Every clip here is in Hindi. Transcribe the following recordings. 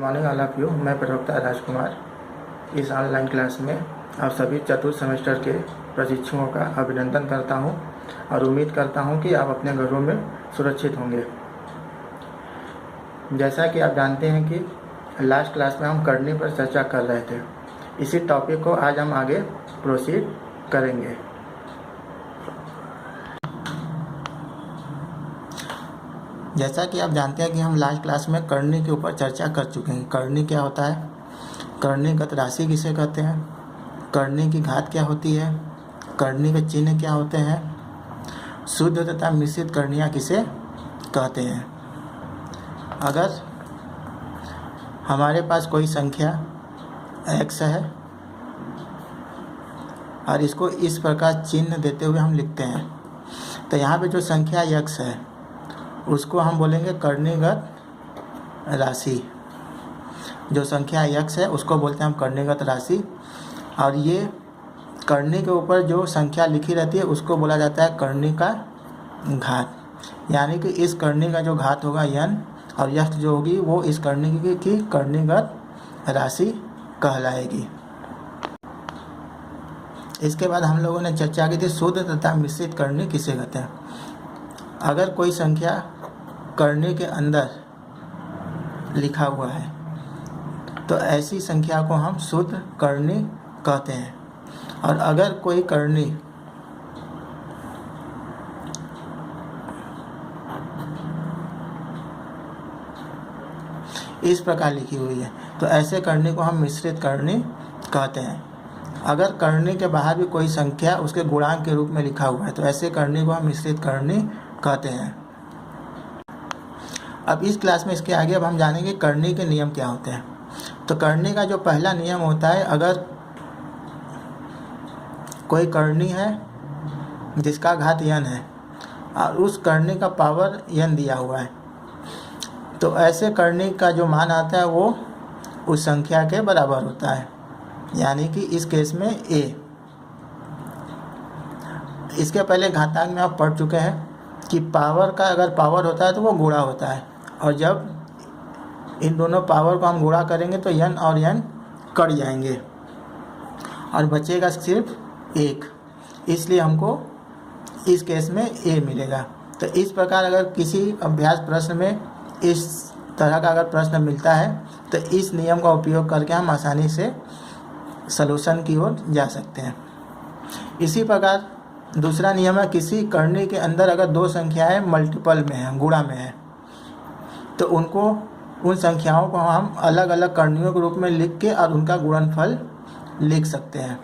Morning all of you. मैं प्रवक्ता राजकुमार इस ऑनलाइन क्लास में आप सभी चतुर्थ सेमेस्टर के प्रशिक्षुओं का अभिनंदन करता हूं और उम्मीद करता हूं कि आप अपने घरों में सुरक्षित होंगे। जैसा कि आप जानते हैं कि लास्ट क्लास में हम करनी पर चर्चा कर रहे थे, इसी टॉपिक को आज हम आगे प्रोसीड करेंगे। जैसा कि आप जानते हैं कि हम लास्ट क्लास में करनी के ऊपर चर्चा कर चुके हैं। करनी क्या होता है, करणीगत राशि किसे कहते हैं, करनी की घात क्या होती है, करनी के चिन्ह क्या होते हैं, शुद्ध तथा मिश्रित करणियाँ किसे कहते हैं। अगर हमारे पास कोई संख्या x है और इसको इस प्रकार चिन्ह देते हुए हम लिखते हैं, तो यहाँ पे जो संख्या x है उसको हम बोलेंगे करणीगत राशि। जो संख्या x है उसको बोलते हैं हम करणीगत राशि, और ये करनी के ऊपर जो संख्या लिखी रहती है उसको बोला जाता है करनी का घात। यानी कि इस करनी का जो घात होगा n और यश जो होगी वो इस करनी की करणीगत राशि कहलाएगी। इसके बाद हम लोगों ने चर्चा की थी शुद्ध तथा मिश्रित करनी किसे कहते हैं। अगर कोई संख्या करनी के अंदर लिखा हुआ है तो ऐसी संख्या को हम शुद्ध करनी कहते हैं, और अगर कोई करनी इस प्रकार लिखी हुई है तो ऐसे करनी को हम मिश्रित करनी कहते हैं। अगर करनी के बाहर भी कोई संख्या उसके गुणांक के रूप में लिखा हुआ है तो ऐसे करनी को हम मिश्रित करनी कहते हैं। अब इस क्लास में इसके आगे अब हम जानेंगे करनी के नियम क्या होते हैं। तो करनी का जो पहला नियम होता है, अगर कोई करनी है जिसका घात n है और उस करनी का पावर n दिया हुआ है, तो ऐसे करनी का जो मान आता है वो उस संख्या के बराबर होता है। यानी कि इस केस में a। इसके पहले घातांक में आप पढ़ चुके हैं कि पावर का अगर पावर होता है तो वो गुणा होता है, और जब इन दोनों पावर को हम गुणा करेंगे तो n और n कट जाएंगे और बचेगा सिर्फ 1। इसलिए हमको इस केस में a मिलेगा। तो इस प्रकार अगर किसी अभ्यास प्रश्न में इस तरह का अगर प्रश्न मिलता है तो इस नियम का उपयोग करके हम आसानी से सलूशन की ओर जा सकते हैं। इसी प्रकार दूसरा नियम है, किसी करनी के अंदर अगर दो संख्याएं मल्टीपल में हैं, गुणा में हैं, तो उन संख्याओं को हम अलग अलग करनियों के रूप में लिख के और उनका गुणनफल लिख सकते हैं।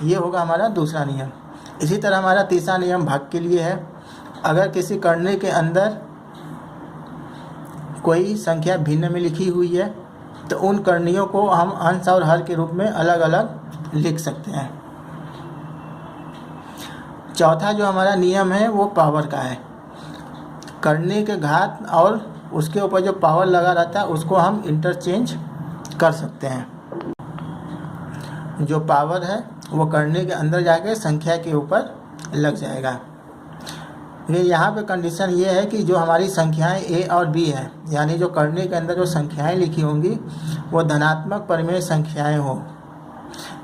ये होगा हमारा दूसरा नियम। इसी तरह हमारा तीसरा नियम भाग के लिए है। अगर किसी करनी के अंदर कोई संख्या भिन्न में लिखी हुई है तो उन करनियों को हम अंश और हर के रूप में अलग अलग लिख सकते हैं। चौथा जो हमारा नियम है वो पावर का है। करनी के घात और उसके ऊपर जो पावर लगा रहता है उसको हम इंटरचेंज कर सकते हैं। जो पावर है वो करनी के अंदर जाके संख्या के ऊपर लग जाएगा। ये यहाँ पे कंडीशन ये है कि जो हमारी संख्याएं a और b हैं, यानी जो करनी के अंदर जो संख्याएं लिखी होंगी वो धनात्मक परिमेय संख्याएं हो,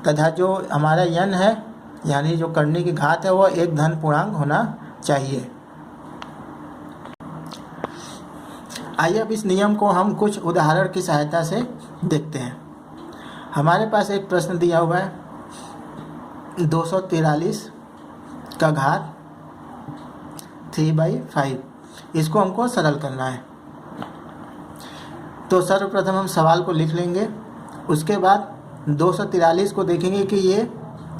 तथा जो हमारा n है यानी जो करनी की घात है वो एक धन पूर्णांक होना चाहिए। आइए अब इस नियम को हम कुछ उदाहरण की सहायता से देखते हैं। हमारे पास एक प्रश्न दिया हुआ है 243 का घात 3/5। इसको हमको सरल करना है। तो सर्वप्रथम हम सवाल को लिख लेंगे, उसके बाद 243 को देखेंगे कि ये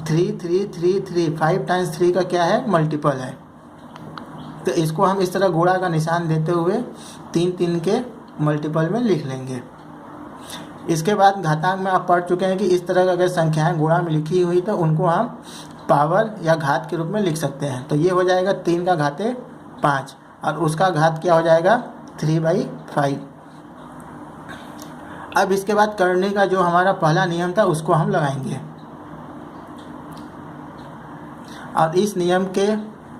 5 टाइम्स 3 का क्या है, मल्टीपल है। तो इसको हम इस तरह गुणा का निशान देते हुए 3 के मल्टीपल में लिख लेंगे। इसके बाद घातांक में आप पढ़ चुके हैं कि इस तरह का अगर संख्याएं गुणा में लिखी हुई तो उनको हम पावर या घात के रूप में लिख सकते हैं। तो ये हो जाएगा 3 का घाते 5 और उसका घात क्या हो जाएगा 3/5। अब इसके बाद करनी का जो हमारा पहला नियम था उसको हम लगाएंगे, और इस नियम के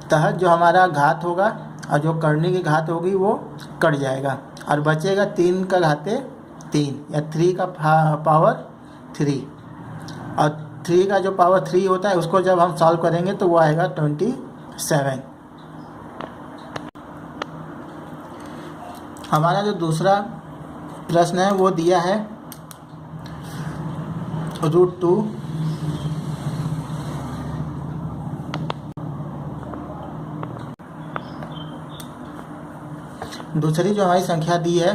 तहत जो हमारा घात होगा और जो करनी की घात होगी वो कट जाएगा और बचेगा 3 का घाते 3 या 3 का पावर 3, और 3 का जो पावर 3 होता है उसको जब हम सॉल्व करेंगे तो वो आएगा 27। हमारा जो दूसरा प्रश्न है वो दिया है √2 दूसरी जो हमारी संख्या दी है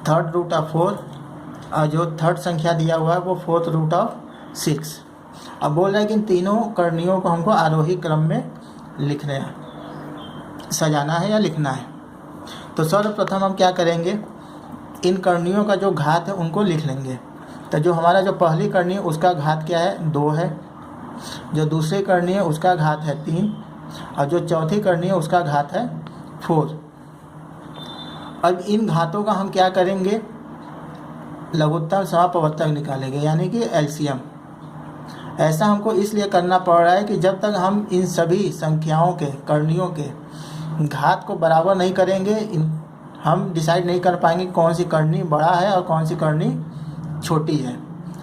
3rd√4, और जो थर्ड संख्या दिया हुआ है वो 4th√6। अब बोल रहे हैं कि इन तीनों करणियों को हमको आरोही क्रम में लिखना है, सजाना है या लिखना है। तो सर्वप्रथम हम क्या करेंगे, इन करणियों का जो घात है उनको लिख लेंगे। तो जो हमारा जो पहली करनी है उसका घात क्या है, 2 है। जो दूसरी करनी है उसका घात है 3, और जो चौथी करनी है उसका घात है 4। अब इन घातों का हम क्या करेंगे, लघुत्तम समापवर्तक निकालेंगे, यानी कि एलसीएम। ऐसा हमको इसलिए करना पड़ रहा है कि जब तक हम इन सभी संख्याओं के करणियों के घात को बराबर नहीं करेंगे, हम डिसाइड नहीं कर पाएंगे कौन सी करनी बड़ा है और कौन सी करनी छोटी है।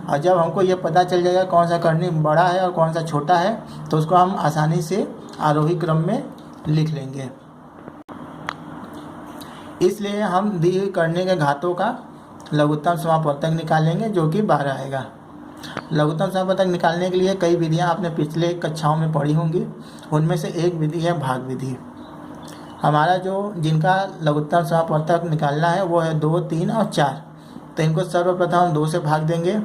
और जब हमको ये पता चल जाएगा कौन सा करनी बड़ा है और कौन सा छोटा है, तो उसको हम आसानी से आरोही क्रम में लिख लेंगे। इसलिए हम दी हुई करनी के घातों का लघुत्तम समापवर्तक निकालेंगे, जो कि 12 आएगा। लघुत्तम समापवर्तक निकालने के लिए कई विधियां आपने पिछले कक्षाओं में पढ़ी होंगी, उनमें से एक विधि है भाग विधि। हमारा जो जिनका लघुत्तम समापवर्तक निकालना है वो है 2, 3 और 4। तो इनको सर्वप्रथम हम 2 से भाग देंगे,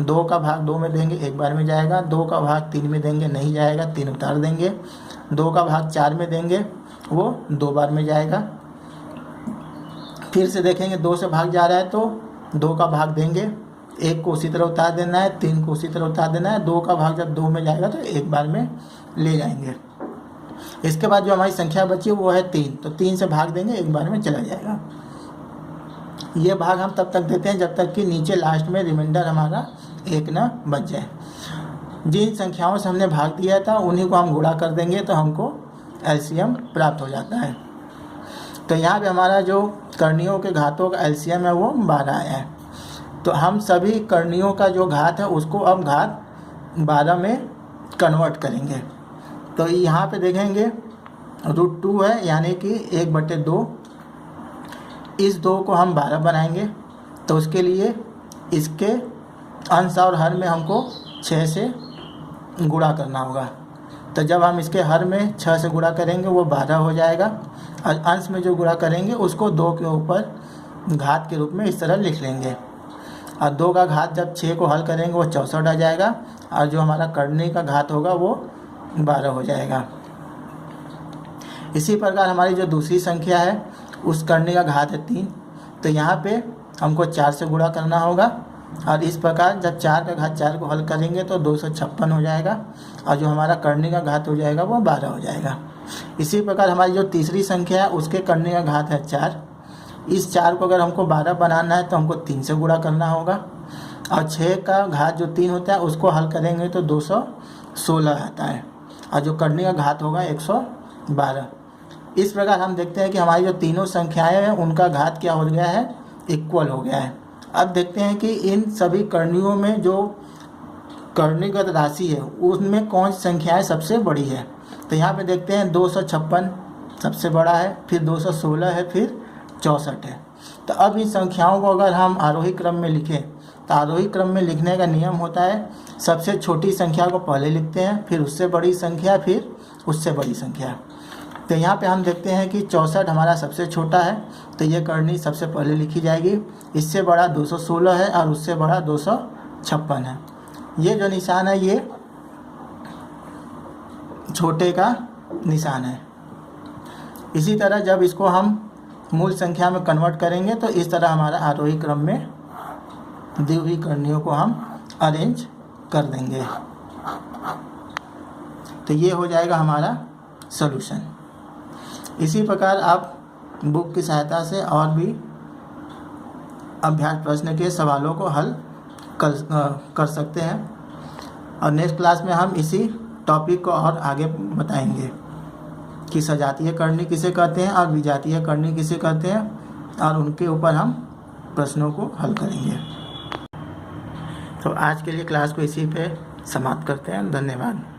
2 का भाग 2 में देंगे, एक बार में जाएगा। 2 का भाग 3 में देंगे, नहीं जाएगा, 3 उतार देंगे। 2 का भाग 4 में देंगे, वो 2 बार में जाएगा। फिर से देखेंगे 2 से भाग जा रहा है तो 2 का भाग देंगे, 1 को उसी तरह उतार देना है, 3 को उसी तरह उतार देना है। 2 का भाग जब 2 में जाएगा तो एक बार में ले जाएंगे। इसके बाद जो हमारी संख्या बची वो है 3, तो 3 से भाग देंगे, एक बार में चला जाएगा। ये भाग हम तब तक देते हैं जब तक कि नीचे लास्ट में रिमाइंडर हमारा 1 ना बच जाए। जिन संख्याओं से हमने भाग दिया था उन्हीं को हम गुणा कर देंगे तो हमको एलसीएम प्राप्त हो जाता है। तो यहाँ पे हमारा जो करणियों के घातों का एलसीएम है वो 12 आया है। तो हम सभी करणियों का जो घात है उसको अब घात 12 में कन्वर्ट करेंगे। तो यहाँ पे देखेंगे √2 है, यानी कि 1/2। इस 2 को हम 12 बनाएंगे, तो उसके लिए इसके अंश और हर में हमको 6 से गुणा करना होगा। तो जब हम इसके हर में 6 से गुणा करेंगे वो 12 हो जाएगा, और अंश में जो गुणा करेंगे उसको 2 के ऊपर घात के रूप में इस तरह लिख लेंगे। और 2 का घात जब 6 को हल करेंगे वो 64 आ जाएगा, और जो हमारा करनी का घात होगा वो 12 हो जाएगा। इसी प्रकार हमारी जो दूसरी संख्या है उस करने का घात है 3, तो यहाँ पे हमको 4 से गुणा करना होगा, और इस प्रकार जब 4 का घात 4 को हल करेंगे तो 256 हो जाएगा, और जो हमारा करने का घात हो जाएगा वो 12 हो जाएगा। इसी प्रकार हमारी जो तीसरी संख्या है उसके करने का घात है 4। इस 4 को अगर हमको 12 बनाना है तो हमको 3 से गुणा करना होगा, और 6 का घात जो 3 होता है उसको हल करेंगे तो 216 आता है, और जो करने का घात होगा 112। इस प्रकार हम देखते हैं कि हमारी जो तीनों संख्याएं हैं उनका घात क्या हो गया है, इक्वल हो गया है। अब देखते हैं कि इन सभी करणियों में जो करणीगत राशि है उसमें कौन सी संख्याएं सबसे बड़ी है। तो यहाँ पे देखते हैं 256 सबसे बड़ा है, फिर 216 है, फिर 64 है। तो अब इन संख्याओं को अगर हम आरोही क्रम में लिखें तो आरोही क्रम में लिखने का नियम होता है सबसे छोटी संख्या को पहले लिखते हैं, फिर उससे बड़ी संख्या, फिर उससे बड़ी संख्या। तो यहाँ पे हम देखते हैं कि 64 हमारा सबसे छोटा है, तो ये करनी सबसे पहले लिखी जाएगी। इससे बड़ा 216 है और उससे बड़ा 256 है। ये जो निशान है ये छोटे का निशान है। इसी तरह जब इसको हम मूल संख्या में कन्वर्ट करेंगे तो इस तरह हमारा आरोही क्रम में दी हुई करणियों को हम अरेंज कर देंगे। तो ये हो जाएगा हमारा सॉल्यूशन। इसी प्रकार आप बुक की सहायता से और भी अभ्यास प्रश्न के सवालों को हल कर सकते हैं, और नेक्स्ट क्लास में हम इसी टॉपिक को और आगे बताएंगे कि सजातीय करनी किसे कहते हैं और विजातीय करनी किसे कहते हैं, और उनके ऊपर हम प्रश्नों को हल करेंगे। तो आज के लिए क्लास को इसी पे समाप्त करते हैं। धन्यवाद।